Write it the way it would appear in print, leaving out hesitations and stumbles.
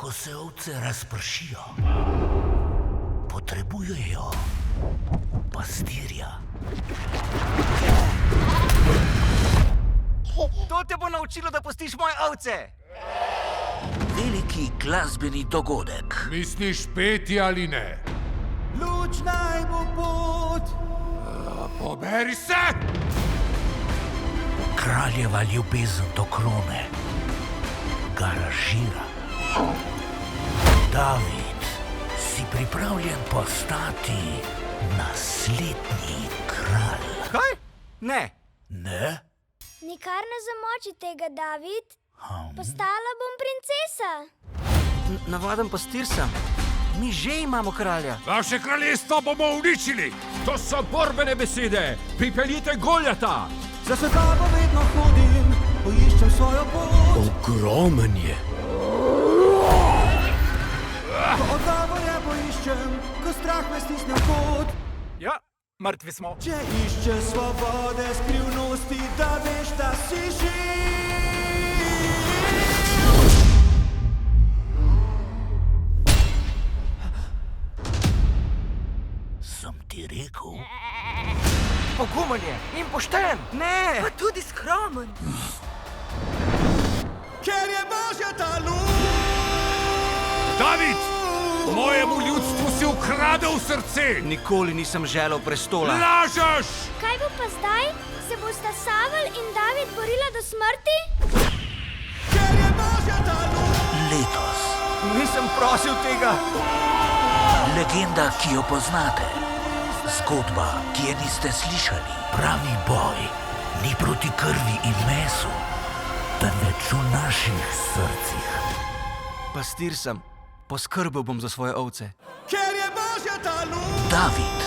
Ko se ovce razpršijo, potrebujejo pastirja. To te bo naučilo, da pustiš moje ovce. Veliki glasbeni dogodek. Misliš peti ali ne? Luč naj bo pot. Poberi se! Kraljeva ljubezen do krone garažira. David, si pripravljen postati naslednji kralj? Kaj? Ne. Ne? Nikar ne zamoči tega, David. Postala bom princesa. Navaden pastir sem. Mi že imamo kralja. Vaše kraljestvo bomo uničili! To so borbene besede! Pripeljite Goljata! Za svetavo vedno hodim, poiščem svojo pot. Ogromen je. Ko odgovore poiščem, ko strah me stisne v kot. Ja, mrtvi smo. Če iščeš svobode, skrivnosti, da veš, da si živ. Sem ti rekel? Pogumen je in pošten. Ne. Pa tudi skromen. Ker je Božja ta luč. David! Mojemu ljudstvu si ukradel srce! Nikoli nisem želel prestola. Lažeš! Kaj bo pa zdaj? Se bosta Savel in David borila do smrti? Ker je Božja ta luč. Letos. Nisem prosil tega. Legenda, ki jo poznate. Zgodba, ki je niste slišali. Pravi boj ni proti krvi in mesu, temveč v naših srcih. Pastir sem. Poskrbel bom za svoje ovce. Ker je Božja ta luč. David,